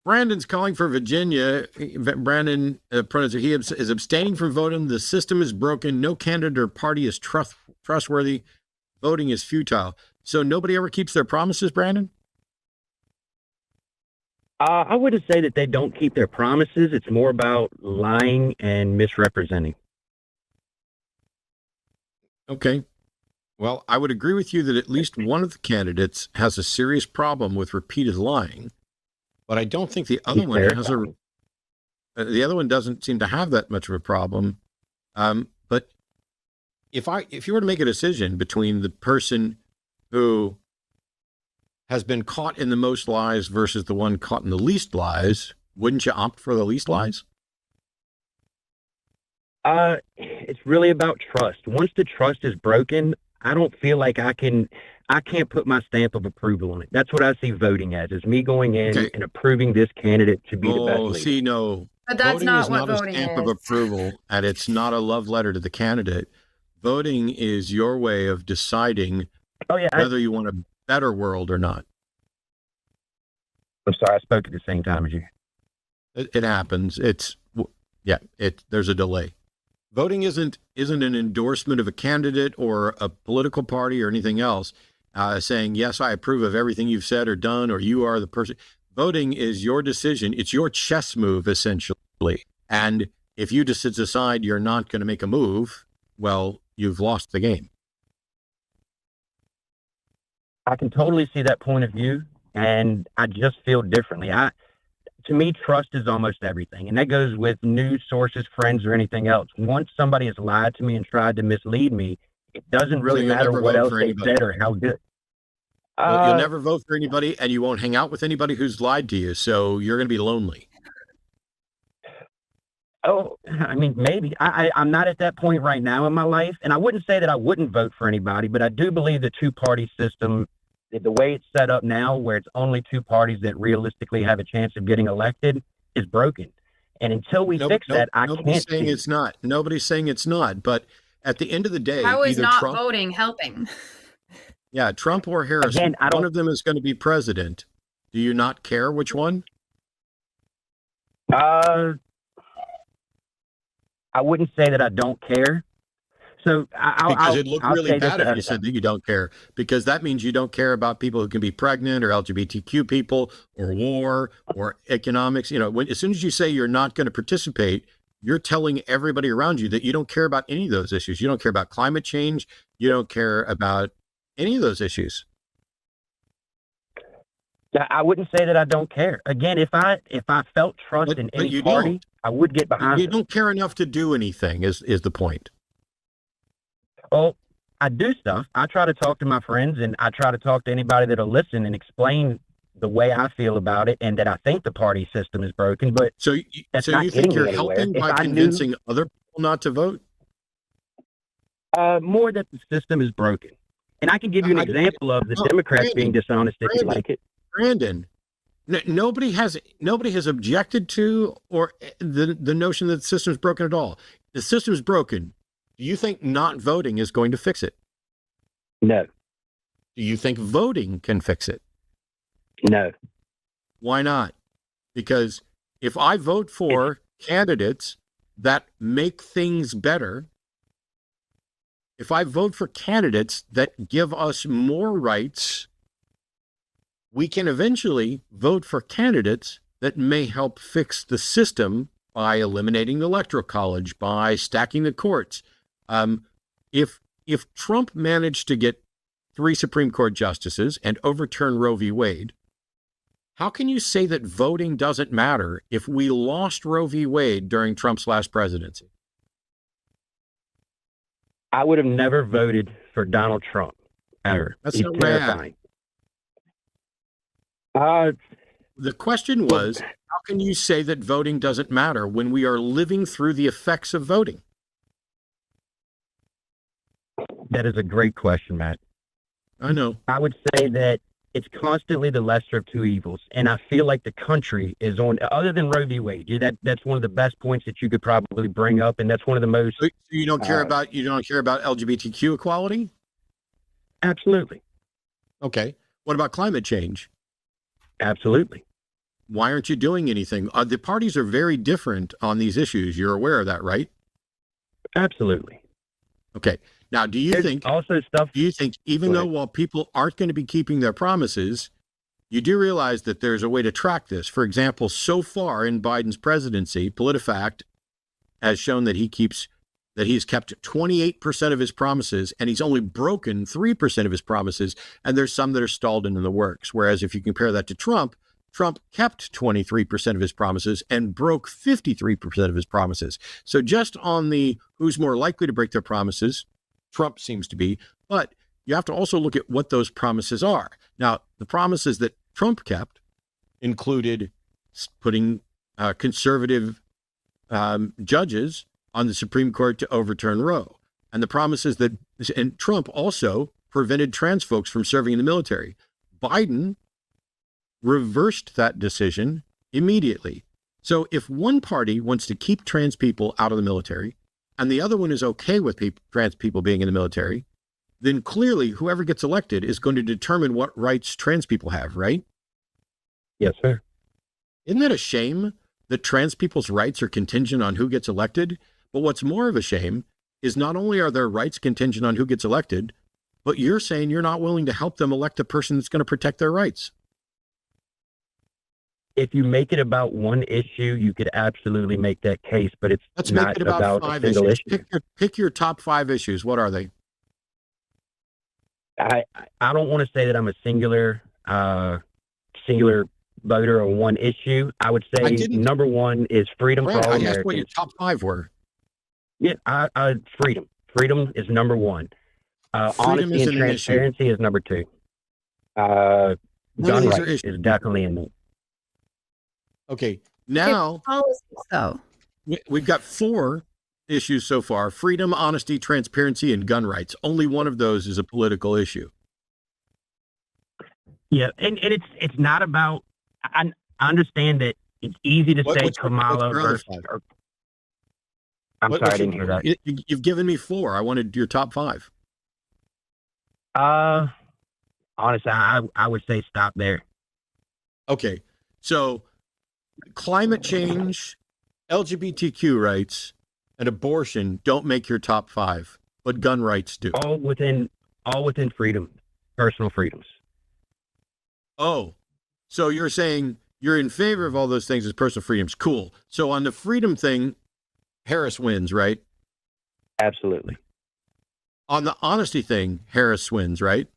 Brandon's calling for Virginia. Brandon he is abstaining from voting. The system is broken. No candidate or party is trustworthy. Voting is futile. So nobody ever keeps their promises, Brandon? I wouldn't say that they don't keep their promises. It's more about lying and misrepresenting. Okay. Well, I would agree with you that at least one of the candidates has a serious problem with repeated lying, but I don't think the other one has the other one doesn't seem to have that much of a problem. But if you were to make a decision between the person who has been caught in the most lies versus the one caught in the least lies, wouldn't you opt for the least lies? It's really about trust. Once the trust is broken, I don't feel like I can't put my stamp of approval on it. That's what I see voting as, is me going in and approving this candidate to be the best leader. See, no. But that's voting not is what not voting a stamp is. of approval, and it's not a love letter to the candidate. Voting is your way of deciding whether you want a better world or not. I'm sorry, I spoke at the same time as you. It happens. There's a delay. Voting isn't an endorsement of a candidate or a political party or anything else, saying, yes, I approve of everything you've said or done, or you are the person. Voting is your decision. It's your chess move, essentially. And if you just decide you're not going to make a move, well, you've lost the game. I can totally see that point of view, and I just feel differently. To me, trust is almost everything, and that goes with news sources, friends, or anything else. Once somebody has lied to me and tried to mislead me, it doesn't really matter what else they said or how good. Well, you'll never vote for anybody, and you won't hang out with anybody who's lied to you, so you're going to be lonely. Oh, I mean, maybe. I'm not at that point right now in my life, and I wouldn't say that I wouldn't vote for anybody, but I do believe the two-party system, the way it's set up now, where it's only two parties that realistically have a chance of getting elected, is broken. And until we fix that, I can't. Nobody's saying it's not. Nobody's saying it's not. But at the end of the day, how is either not Trump, voting helping? Yeah, Trump or Harris, one of them is going to be president. Do you not care which one? I wouldn't say that I don't care. So because it looked really bad if you said that you don't care, because that means you don't care about people who can be pregnant or LGBTQ people or war or economics. As soon as you say you're not going to participate, you're telling everybody around you that you don't care about any of those issues. You don't care about climate change. You don't care about any of those issues. I wouldn't say that I don't care. Again, if I felt trust in any party, I would get behind it. You don't care enough to do anything is the point. Well, I do stuff. I try to talk to my friends, and I try to talk to anybody that'll listen and explain the way I feel about it, and that I think the party system is broken. But so you think you're helping by convincing other people not to vote? More that the system is broken. And I can give you an example of the Democrats being dishonest if you like it. Brandon, nobody has objected to or the notion that the system is broken at all. The system is broken. Do you think not voting is going to fix it? No. Do you think voting can fix it? No. Why not? Because if I vote for candidates that make things better, if I vote for candidates that give us more rights, we can eventually vote for candidates that may help fix the system by eliminating the Electoral College, by stacking the courts. If Trump managed to get 3 Supreme Court justices and overturn Roe v. Wade, how can you say that voting doesn't matter if we lost Roe v. Wade during Trump's last presidency? I would have never voted for Donald Trump, ever. That's so terrifying. The question was, how can you say that voting doesn't matter when we are living through the effects of voting? That is a great question, Matt. I know. I would say that it's constantly the lesser of two evils. And I feel like the country is on, other than Roe v. Wade, that's one of the best points that you could probably bring up. And that's one of the most. So you don't care about LGBTQ equality? Absolutely. Okay. What about climate change? Absolutely. why aren't you doing anything? The parties are very different on these issues. You're aware of that, right? Absolutely. Okay. Now, do you There's think also stuff? even Go though ahead. while people aren't going to be keeping their promises, you do realize that there's a way to track this? For example, so far in Biden's presidency, PolitiFact has shown that he's kept 28% of his promises, and he's only broken 3% of his promises, and there's some that are stalled and in the works. Whereas if you compare that to Trump kept 23% of his promises and broke 53% of his promises. So just on the who's more likely to break their promises, Trump seems to be, but you have to also look at what those promises are. Now, the promises that Trump kept included putting conservative judges on the Supreme Court to overturn Roe. And the promises and Trump also prevented trans folks from serving in the military. Biden reversed that decision immediately. So if one party wants to keep trans people out of the military and the other one is okay with trans people being in the military, then clearly whoever gets elected is going to determine what rights trans people have, right? Yes, sir. Isn't that a shame that trans people's rights are contingent on who gets elected? But what's more of a shame is not only are their rights contingent on who gets elected, but you're saying you're not willing to help them elect a person that's going to protect their rights. If you make it about one issue, you could absolutely make that case, but it's Let's not make it about a 5 single issues. issue. Pick your top 5 issues. What are they? I don't want to say that I'm a singular voter on one issue. I would say number one is freedom for all I Americans. asked what your top 5 were. Yeah, freedom. Freedom is number one. Freedom Honesty isn't and an issue. transparency is number 2. None of Gun these are rights issues. is definitely in there. Okay, now policies, though. we've got 4 issues so far: freedom, honesty, transparency, and gun rights. Only one of those is a political issue. Yeah, and it's not about. I understand that it's easy to say Kamala versus. I'm sorry, I didn't hear that. You've given me 4. I wanted your top 5. Honestly, I would say stop there. Okay, so climate change, LGBTQ rights, and abortion don't make your top 5, but gun rights do. All within freedom, personal freedoms. Oh, so you're saying you're in favor of all those things as personal freedoms. Cool. So on the freedom thing, Harris wins, right? Absolutely. On the honesty thing, Harris wins, right?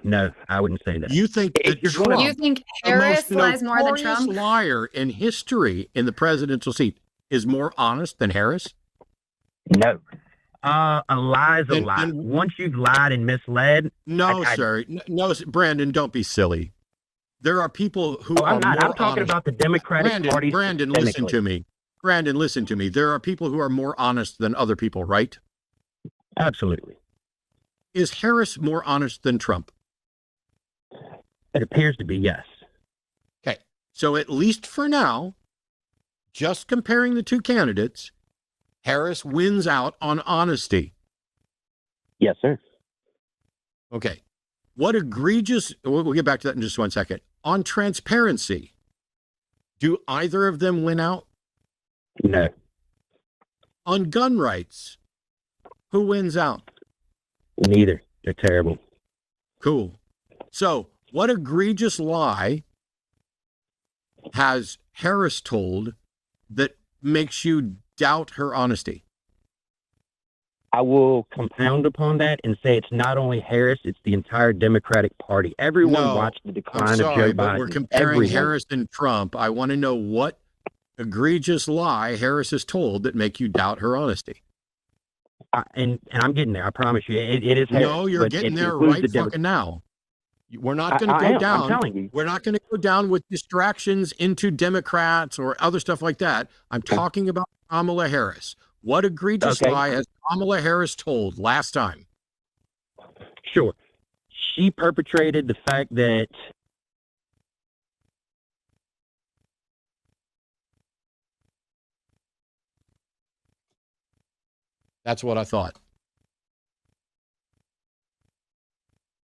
No, I wouldn't say that. You think that Trump, You think the Harris most lies more than notorious Trump? liar in history in the presidential seat, is more honest than Harris? No. A lie is a lie. Once you've lied and misled. No, sir. No, Brandon, don't be silly. There are people who are more honest. I'm talking about the Democratic Party. Brandon, listen to me. Brandon, listen to me. There are people who are more honest than other people, right? Absolutely. Is Harris more honest than Trump? It appears to be, yes. Okay. So at least for now, just comparing the 2 candidates, Harris wins out on honesty. Yes, sir. Okay. What egregious, we'll get back to that in just 1 second. On transparency, do either of them win out? No. On gun rights, who wins out? Neither. They're terrible. Cool. So what egregious lie has Harris told that makes you doubt her honesty? I will compound upon that and say it's not only Harris, it's the entire Democratic Party. Everyone watched the decline of Joe Biden. We're comparing Harris and Trump. I want to know what egregious lie Harris has told that make you doubt her honesty. And I'm getting there. I promise you, it is Harris. No, you're getting there right fucking now. We're not going to go down. I'm telling you. We're not going to go down with distractions into Democrats or other stuff like that. I'm talking about Kamala Harris. What egregious lie has Kamala Harris told last time? Sure. She perpetrated the fact that That's what I thought.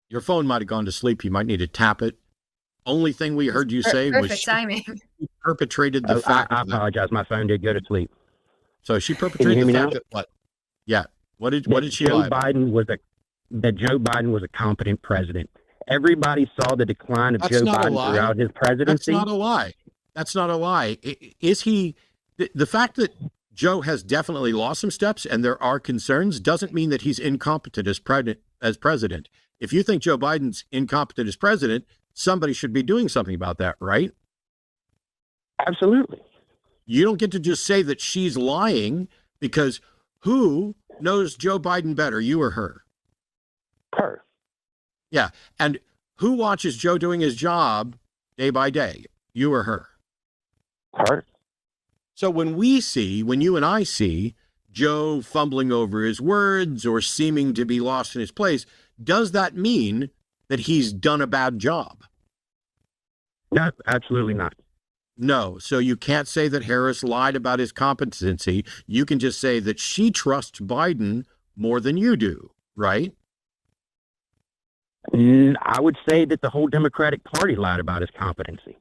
Your phone might have gone to sleep. You might need to tap it only thing we heard you say was Perfect she timing. perpetrated the fact I apologize. My phone did go to sleep. so she Can you perpetrated hear the me fact now? that what? Yeah. What did she Joe lie about? That Joe Biden was a competent president. Everybody saw the decline of That's Joe not a Biden lie. throughout his That's presidency. not a lie. That's not a lie. Is he the fact that Joe has definitely lost some steps and there are concerns doesn't mean that he's incompetent as president. If you think Joe Biden's incompetent as president, somebody should be doing something about that, right? Absolutely. You don't get to just say that she's lying because who knows Joe Biden better, you or her? Her. Yeah. And who watches Joe doing his job day by day, you or her? Her. So when you and I see Joe fumbling over his words or seeming to be lost in his place, does that mean that he's done a bad job? No, absolutely not. No. So you can't say that Harris lied about his competency. You can just say that she trusts Biden more than you do, right? I would say that the whole Democratic Party lied about his competency.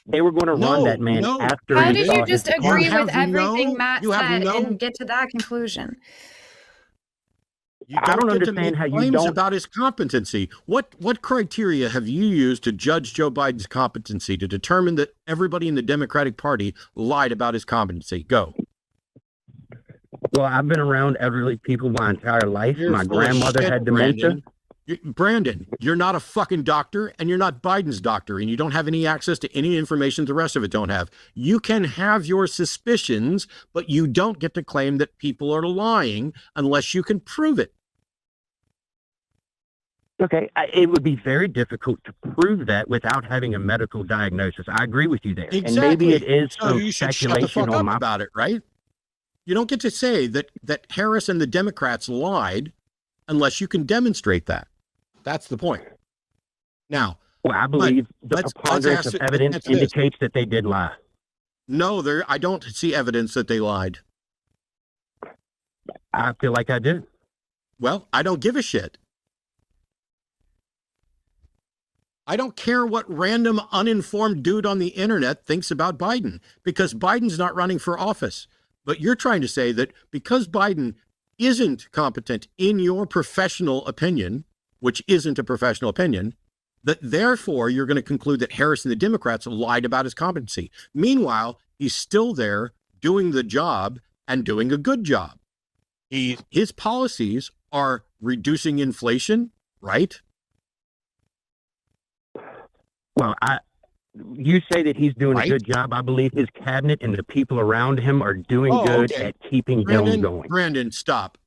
They were going to run that man after How he did saw you just his agree decline. with everything Matt you have said no- and get to that conclusion? You I don't get to understand make how you claims don't- about his competency. What criteria have you used to judge Joe Biden's competency to determine that everybody in the Democratic Party lied about his competency? Go. Well, I've been around elderly people my entire life. You're My full of grandmother shit, had dementia. Brandon, you're not a fucking doctor and you're not Biden's doctor and you don't have any access to any information the rest of it don't have. You can have your suspicions, but you don't get to claim that people are lying unless you can prove it. Okay, it would be very difficult to prove that without having a medical diagnosis. I agree with you there. Exactly. And maybe it is so some you should shut the speculation fuck on up my about it, right? You don't get to say that Harris and the Democrats lied unless you can demonstrate that. That's the point. Now, Well, I believe the let's preponderance ask of it- evidence answer this. indicates that they did lie. no, I don't see evidence that they lied. I feel like I do. Well, I don't give a shit. I don't care what random uninformed dude on the internet thinks about Biden because Biden's not running for office. But you're trying to say that because Biden isn't competent in your professional opinion, which isn't a professional opinion, that therefore you're going to conclude that Harris and the Democrats lied about his competency. Meanwhile, he's still there doing the job and doing a good job. His policies are reducing inflation, right? Well, you say that he's doing Right. a good job. I believe his cabinet and the people around him are doing Oh, good okay. at keeping him going. Brandon, stop.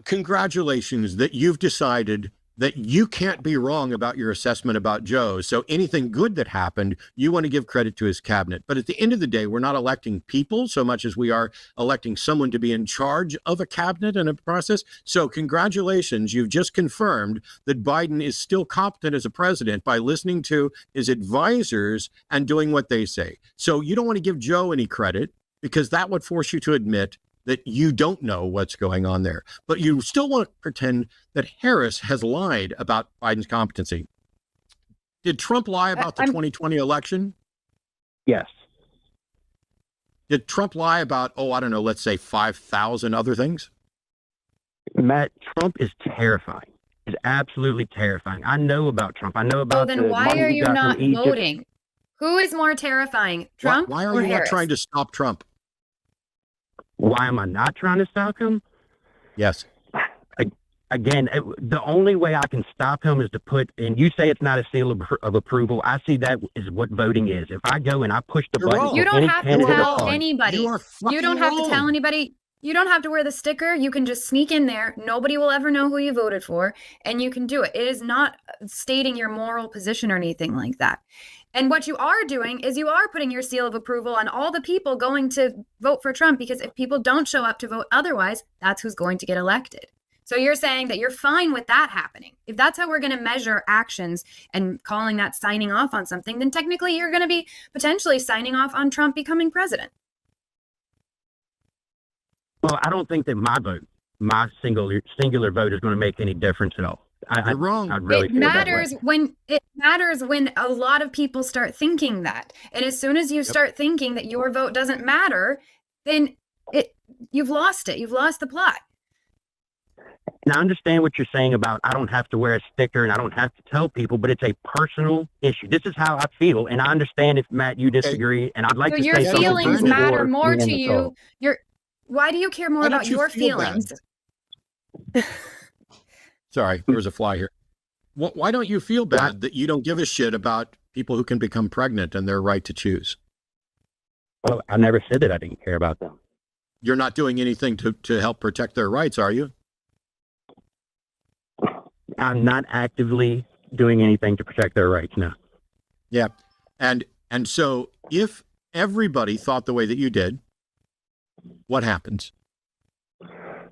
Congratulations that you've decided that you can't be wrong about your assessment about Joe. So anything good that happened, you want to give credit to his cabinet. But at the end of the day, we're not electing people so much as we are electing someone to be in charge of a cabinet and a process. So congratulations, you've just confirmed that Biden is still competent as a president by listening to his advisors and doing what they say. So you don't want to give Joe any credit because that would force you to admit that you don't know what's going on there. But you still want to pretend that Harris has lied about Biden's competency. Did Trump lie about the 2020 election? Yes. Did Trump lie about, let's say 5,000 other things? Matt, Trump is terrifying. He's absolutely terrifying. I know about Trump. I know about Well, then the why money are he you got not from Egypt. voting? Who is more terrifying, Trump Why are or you not Harris? trying to stop Trump? Why am I not trying to stop him? Yes. Again, the only way I can stop him is to put, and you say it's not a seal of approval. I see that is what voting is. If I go and I push the You're button, wrong. You for don't any have to candidate or tell party- anybody. You are fucking You don't have to tell wrong. anybody. You don't have to wear the sticker. You can just sneak in there. Nobody will ever know who you voted for, and you can do it. It is not stating your moral position or anything like that. And what you are doing is you are putting your seal of approval on all the people going to vote for Trump, because if people don't show up to vote otherwise, that's who's going to get elected. So you're saying that you're fine with that happening. If that's how we're going to measure actions and calling that signing off on something, then technically you're going to be potentially signing off on Trump becoming president. Well, I don't think that my vote, my singular vote, is going to make any difference at all. You're wrong. I'd really It feel that way. matters when a lot of people start thinking that. And as soon as you start thinking that your vote doesn't matter, then you've lost it. You've lost the plot. And I understand what you're saying about I don't have to wear a sticker and I don't have to tell people, but it's a personal issue. This is how I feel, and I understand if Matt you disagree, and I'd like So to your say something feelings before matter more we end to the you. call. Why do you care more Why don't about you your feel bad? feelings? Sorry, there was a fly here. Why don't you feel bad that you don't give a shit about people who can become pregnant and their right to choose? Well, I never said that I didn't care about them. You're not doing anything to help protect their rights, are you? I'm not actively doing anything to protect their rights now. Yeah. And so if everybody thought the way that you did, what happens?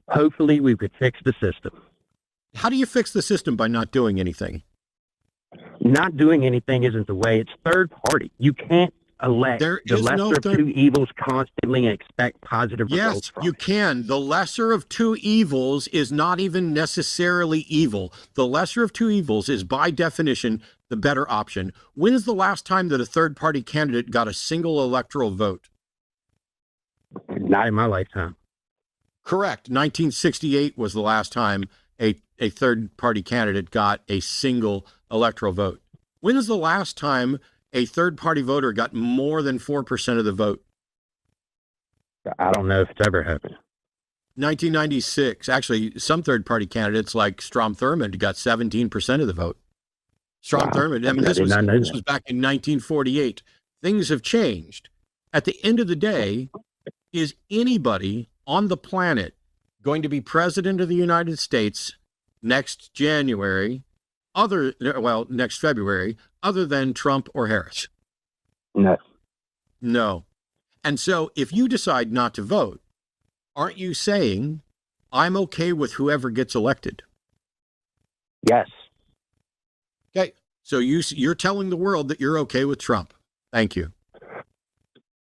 Hopefully we could fix the system. How do you fix the system by not doing anything? Not doing anything isn't the way. It's third party. You can't elect There the is lesser no of two evils constantly and expect positive Yes, results from you it. can. The lesser of two evils is not even necessarily evil. The lesser of two evils is by definition the better option. When is the last time that a third party candidate got a single electoral vote? Not in my lifetime. Correct. 1968 was the last time a third party candidate got a single electoral vote. When is the last time a third party voter got more than 4% of the vote? I don't know if it's ever happened. 1996. Actually, some third party candidates like Strom Thurmond got 17% of the vote. Strom Thurmond, I mean, this was back in 1948. Things have changed. At the end of the day, is anybody on the planet going to be president of the United States next January, next February, other than Trump or Harris? No. And so if you decide not to vote, aren't you saying, I'm okay with whoever gets elected? Yes. Okay. So you're telling the world that you're okay with Trump. Thank you.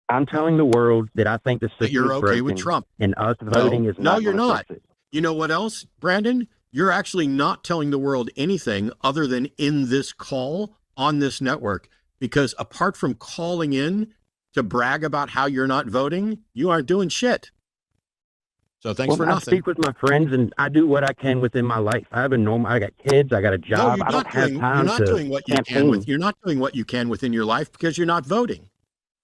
I'm telling the world that I think the system That you're is okay broken, with Trump. and us voting is not. No, you're gonna not. fix it. You know what else, Brandon? You're actually not telling the world anything other than in this call on this network, because apart from calling in to brag about how you're not voting, you aren't doing shit. So thanks for nothing. I speak with my friends and I do what I can within my life. I got kids, I got a job. I don't have time you're not to doing what you can you're not doing what you can within your life because you're not voting.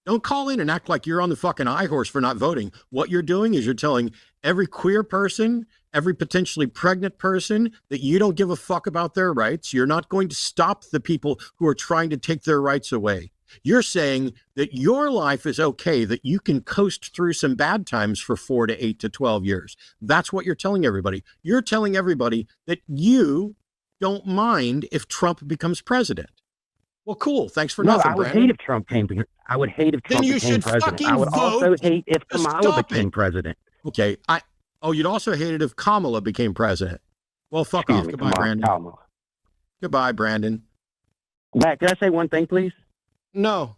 Don't call in and act like you're on the fucking high horse for not voting. What you're doing is you're telling every queer person, every potentially pregnant person that you don't give a fuck about their rights. You're not going to stop the people who are trying to take their rights away. You're saying that your life is okay, that you can coast through some bad times for 4 to 8 to 12 years. That's what you're telling everybody. You're telling everybody that you don't mind if Trump becomes president. Well, cool. Thanks for nothing, I would Brandon. hate if Trump came. I would hate if Trump you became should president. fucking I would also vote hate if to Kamala stop became it. president. Okay. You'd also hate it if Kamala became president. Well, fuck Excuse off. me, Goodbye, Brandon. Kamala. Goodbye, Brandon. Matt, can I say one thing, please? No,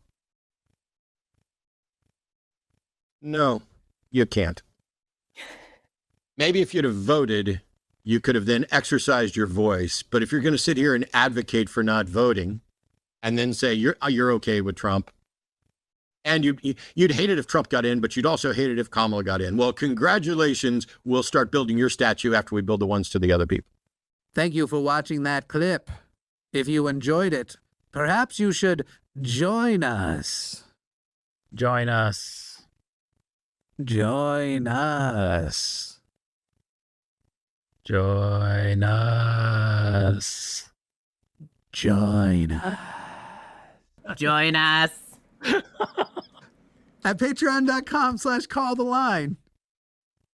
you can't. Maybe if you'd have voted, you could have then exercised your voice. But if you're going to sit here and advocate for not voting and then say you're okay with Trump, and you'd hate it if Trump got in, but you'd also hate it if Kamala got in. Well, congratulations. We'll start building your statue after we build the ones to the other people. Thank you for watching that clip. If you enjoyed it, perhaps you should join us. Join us. Join us. Join us. Join us. Join us. At patreon.com/calltheline.